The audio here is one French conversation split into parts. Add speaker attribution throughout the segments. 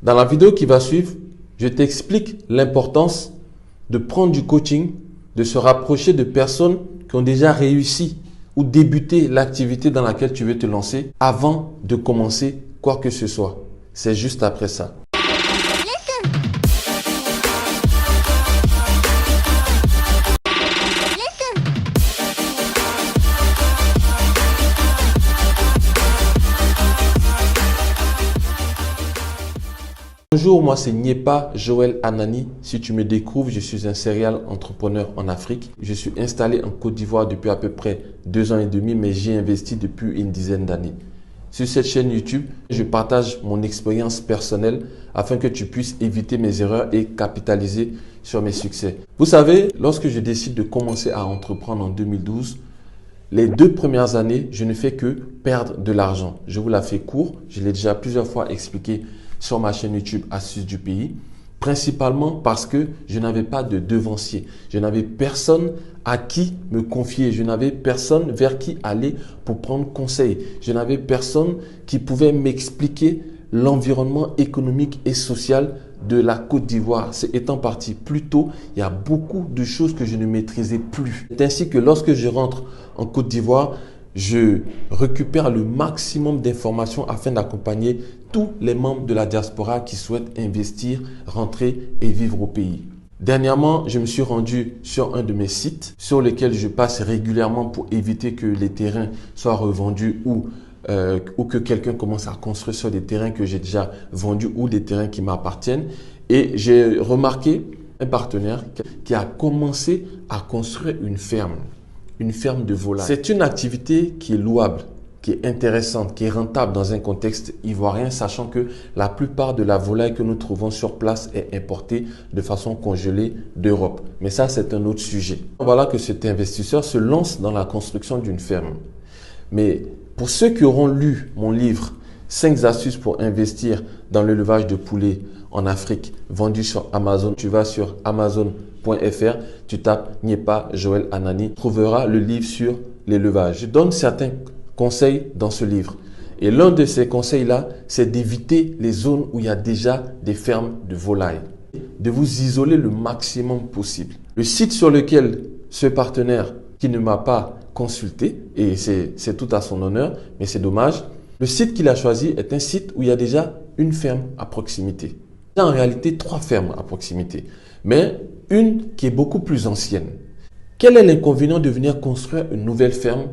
Speaker 1: Dans la vidéo qui va suivre, je t'explique l'importance de prendre du coaching, de se rapprocher de personnes qui ont déjà réussi ou débuté l'activité dans laquelle tu veux te lancer avant de commencer quoi que ce soit. C'est juste après ça. Bonjour, moi c'est Nyepa Joël Anani. Si tu me découvres, je suis un serial entrepreneur en Afrique. Je suis installé en Côte d'Ivoire depuis à peu près 2 ans et demi, mais j'ai investi depuis une dizaine d'années. Sur cette chaîne YouTube, je partage mon expérience personnelle afin que tu puisses éviter mes erreurs et capitaliser sur mes succès. Vous savez, lorsque je décide de commencer à entreprendre en 2012, les 2 premières années, je ne fais que perdre de l'argent. Je vous la fais court, je l'ai déjà plusieurs fois expliqué sur ma chaîne YouTube Astuces du pays, principalement parce que je n'avais pas de devancier. Je n'avais personne à qui me confier. Je n'avais personne vers qui aller pour prendre conseil. Je n'avais personne qui pouvait m'expliquer l'environnement économique et social de la Côte d'Ivoire. C'est étant parti plus tôt, il y a beaucoup de choses que je ne maîtrisais plus. C'est ainsi que lorsque je rentre en Côte d'Ivoire, je récupère le maximum d'informations afin d'accompagner tous les membres de la diaspora qui souhaitent investir, rentrer et vivre au pays. Dernièrement, je me suis rendu sur un de mes sites sur lesquels je passe régulièrement pour éviter que les terrains soient revendus ou que quelqu'un commence à construire sur des terrains que j'ai déjà vendus ou des terrains qui m'appartiennent. Et j'ai remarqué un partenaire qui a commencé à construire une ferme de volailles. C'est une activité qui est louable, qui est intéressante, qui est rentable dans un contexte ivoirien, sachant que la plupart de la volaille que nous trouvons sur place est importée de façon congelée d'Europe. Mais ça, c'est un autre sujet. Voilà que cet investisseur se lance dans la construction d'une ferme. Mais pour ceux qui auront lu mon livre « 5 astuces pour investir dans l'élevage de poulets en Afrique » vendu sur Amazon, tu vas sur Amazon.fr, tu tapes Nyepa Joël Anani, tu trouveras le livre sur l'élevage. Je donne certains conseils dans ce livre. Et l'un de ces conseils-là, c'est d'éviter les zones où il y a déjà des fermes de volailles. De vous isoler le maximum possible. Le site sur lequel ce partenaire qui ne m'a pas consulté, et c'est tout à son honneur, mais c'est dommage, le site qu'il a choisi est un site où il y a déjà une ferme à proximité. Il y a en réalité 3 fermes à proximité, mais une qui est beaucoup plus ancienne. Quel est l'inconvénient de venir construire une nouvelle ferme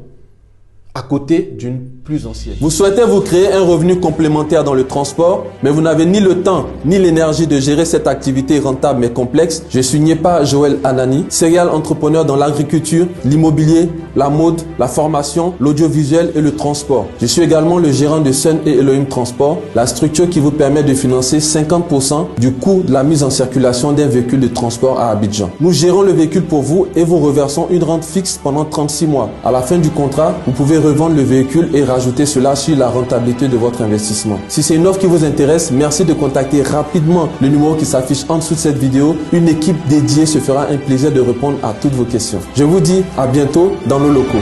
Speaker 1: à côté d'une plus ancienne?
Speaker 2: Vous souhaitez vous créer un revenu complémentaire dans le transport, mais vous n'avez ni le temps ni l'énergie de gérer cette activité rentable mais complexe. Je suis Nyepa Joël Anani, serial entrepreneur dans l'agriculture, l'immobilier, la mode, la formation, l'audiovisuel et le transport. Je suis également le gérant de Sun et Elohim Transport, la structure qui vous permet de financer 50% du coût de la mise en circulation d'un véhicule de transport à Abidjan. Nous gérons le véhicule pour vous et vous reversons une rente fixe pendant 36 mois. À la fin du contrat, vous pouvez revendre le véhicule et rajouter cela sur la rentabilité de votre investissement. Si c'est une offre qui vous intéresse, merci de contacter rapidement le numéro qui s'affiche en dessous de cette vidéo. Une équipe dédiée se fera un plaisir de répondre à toutes vos questions. Je vous dis à bientôt dans nos locaux.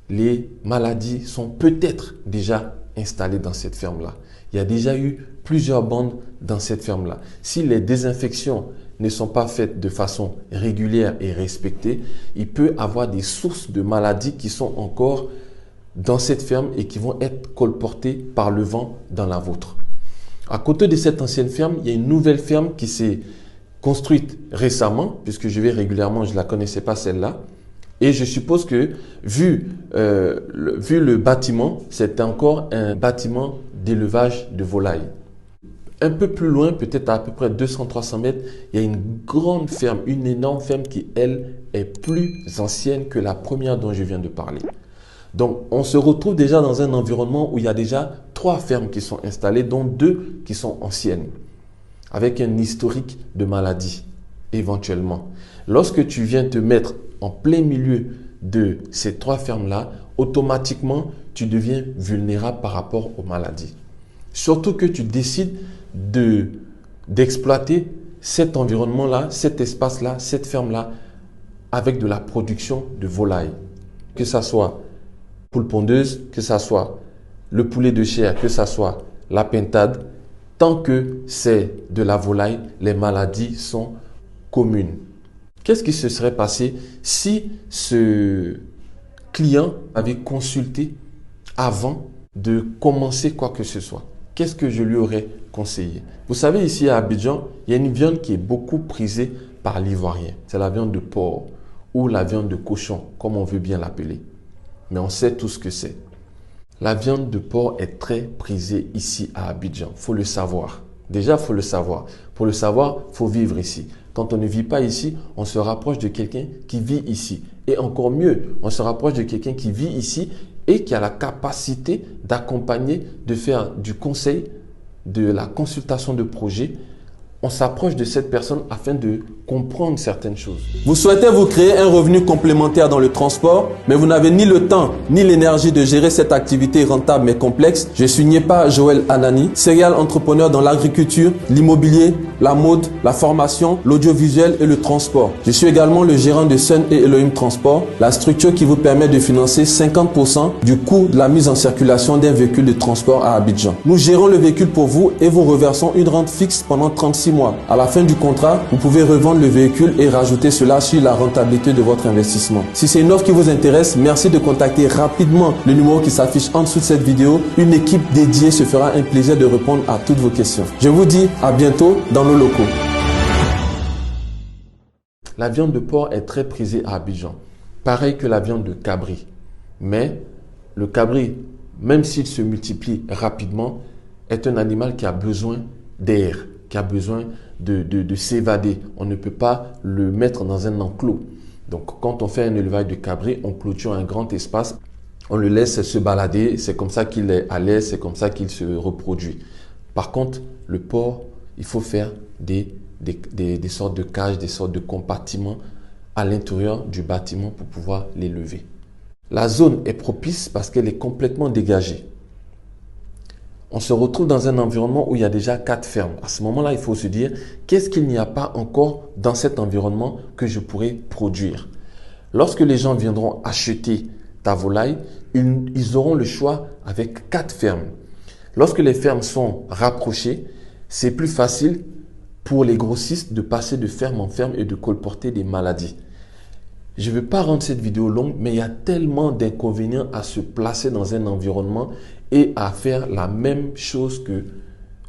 Speaker 1: Les maladies sont peut-être déjà installées dans cette ferme-là. Il y a déjà eu plusieurs bandes dans cette ferme-là. Si les désinfections ne sont pas faites de façon régulière et respectée, il peut y avoir des sources de maladies qui sont encore dans cette ferme et qui vont être colportées par le vent dans la vôtre. À côté de cette ancienne ferme, il y a une nouvelle ferme qui s'est construite récemment, puisque je vais régulièrement, je ne la connaissais pas celle-là. Et je suppose que, vu le bâtiment, c'est encore un bâtiment d'élevage de volailles. Un peu plus loin, peut-être à peu près 200-300 mètres, il y a une grande ferme, une énorme ferme qui, elle, est plus ancienne que la première dont je viens de parler. Donc, on se retrouve déjà dans un environnement où il y a déjà 3 fermes qui sont installées, dont 2 qui sont anciennes, avec un historique de maladie, éventuellement. Lorsque tu viens te mettre en plein milieu de ces 3 fermes-là, automatiquement, tu deviens vulnérable par rapport aux maladies. Surtout que tu décides d'exploiter cet environnement-là, cet espace-là, cette ferme-là, avec de la production de volailles. Que ça soit poule pondeuse, que ça soit le poulet de chair, que ça soit la pintade, tant que c'est de la volaille, les maladies sont communes. Qu'est-ce qui se serait passé si ce client avait consulté avant de commencer quoi que ce soit? Qu'est-ce que je lui aurais conseillé? Vous savez, ici à Abidjan, il y a une viande qui est beaucoup prisée par l'Ivoirien. C'est la viande de porc ou la viande de cochon, comme on veut bien l'appeler. Mais on sait tout ce que c'est. La viande de porc est très prisée ici à Abidjan. Il faut le savoir. Déjà, il faut le savoir. Pour le savoir, il faut vivre ici. Quand on ne vit pas ici, on se rapproche de quelqu'un qui vit ici. Et encore mieux, on se rapproche de quelqu'un qui vit ici et qui a la capacité d'accompagner, de faire du conseil, de la consultation de projet. On s'approche de cette personne afin de comprendre certaines choses.
Speaker 2: Vous souhaitez vous créer un revenu complémentaire dans le transport, mais vous n'avez ni le temps ni l'énergie de gérer cette activité rentable mais complexe. Je suis Nyepa Joël Anani, serial entrepreneur dans l'agriculture, l'immobilier, la mode, la formation, l'audiovisuel et le transport. Je suis également le gérant de Sun et Elohim Transport, la structure qui vous permet de financer 50% du coût de la mise en circulation d'un véhicule de transport à Abidjan. Nous gérons le véhicule pour vous et vous reversons une rente fixe pendant 36 mois. À la fin du contrat, vous pouvez revendre le véhicule et rajouter cela sur la rentabilité de votre investissement. Si c'est une offre qui vous intéresse, merci de contacter rapidement le numéro qui s'affiche en dessous de cette vidéo. Une équipe dédiée se fera un plaisir de répondre à toutes vos questions. Je vous dis à bientôt dans nos locaux.
Speaker 1: La viande de porc est très prisée à Abidjan. Pareil que la viande de cabri. Mais le cabri, même s'il se multiplie rapidement, est un animal qui a besoin d'air, qui a besoin de s'évader. On ne peut pas le mettre dans un enclos. Donc, quand on fait un élevage de cabri, on clôture un grand espace, on le laisse se balader, c'est comme ça qu'il est à l'aise, c'est comme ça qu'il se reproduit. Par contre, le porc, il faut faire des sortes de cages, des sortes de compartiments à l'intérieur du bâtiment pour pouvoir l'élever. La zone est propice parce qu'elle est complètement dégagée. On se retrouve dans un environnement où il y a déjà 4 fermes. À ce moment-là, il faut se dire, qu'est-ce qu'il n'y a pas encore dans cet environnement que je pourrais produire? Lorsque les gens viendront acheter ta volaille, ils auront le choix avec 4 fermes. Lorsque les fermes sont rapprochées, c'est plus facile pour les grossistes de passer de ferme en ferme et de colporter des maladies. Je ne veux pas rendre cette vidéo longue, mais il y a tellement d'inconvénients à se placer dans un environnement et à faire la même chose que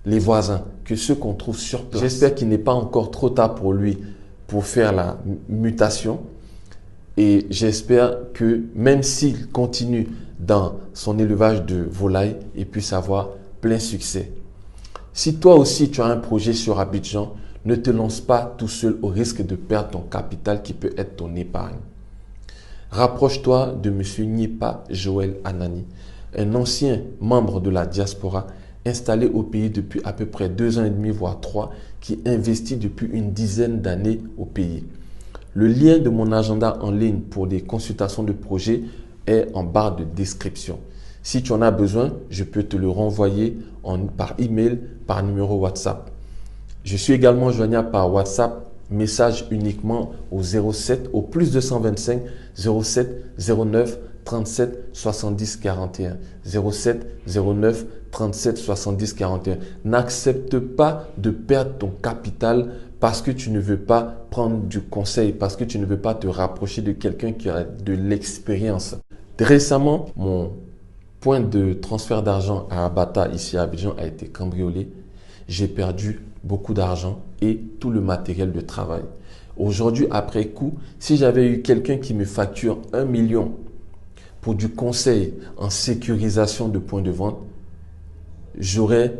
Speaker 1: les voisins, que ceux qu'on trouve sur place. J'espère qu'il n'est pas encore trop tard pour lui pour faire la mutation. Et j'espère que même s'il continue dans son élevage de volailles, il puisse avoir plein succès. Si toi aussi tu as un projet sur Abidjan, ne te lance pas tout seul au risque de perdre ton capital qui peut être ton épargne. Rapproche-toi de M. Nyepa Joël Anani, un ancien membre de la diaspora installé au pays depuis à peu près 2 ans et demi, voire 3, qui investit depuis une dizaine d'années au pays. Le lien de mon agenda en ligne pour des consultations de projets est en barre de description. Si tu en as besoin, je peux te le renvoyer par email, par numéro WhatsApp. Je suis également joignable par WhatsApp, message uniquement au 07, au plus 225 07 09 37 70 41. 07 09 37 70 41. N'accepte pas de perdre ton capital parce que tu ne veux pas prendre du conseil, parce que tu ne veux pas te rapprocher de quelqu'un qui a de l'expérience. Récemment, mon point de transfert d'argent à Abata, ici à Abidjan, a été cambriolé. J'ai perdu beaucoup d'argent et tout le matériel de travail. Aujourd'hui, après coup, si j'avais eu quelqu'un qui me facture 1 million pour du conseil en sécurisation de points de vente, j'aurais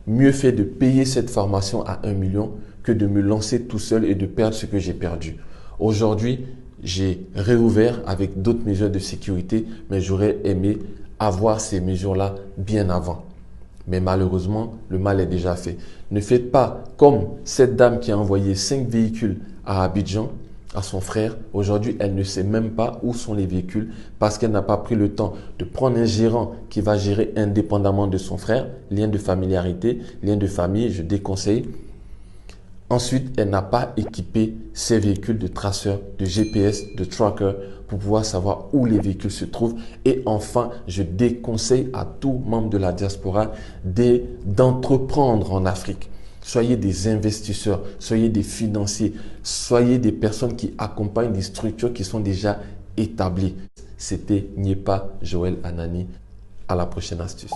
Speaker 1: mieux fait de payer cette formation à 1 million que de me lancer tout seul et de perdre ce que j'ai perdu. Aujourd'hui, j'ai réouvert avec d'autres mesures de sécurité, mais j'aurais aimé avoir ces mesures-là bien avant. Mais malheureusement, le mal est déjà fait. Ne faites pas comme cette dame qui a envoyé 5 véhicules à Abidjan, à son frère. Aujourd'hui, elle ne sait même pas où sont les véhicules parce qu'elle n'a pas pris le temps de prendre un gérant qui va gérer indépendamment de son frère. Lien de familiarité, lien de famille, je déconseille. Ensuite, elle n'a pas équipé ses véhicules de traceurs, de GPS, de tracker pour pouvoir savoir où les véhicules se trouvent. Et enfin, je déconseille à tout membre de la diaspora d'entreprendre en Afrique. Soyez des investisseurs, soyez des financiers, soyez des personnes qui accompagnent des structures qui sont déjà établies. C'était Nyepa Joël Anani. À la prochaine astuce.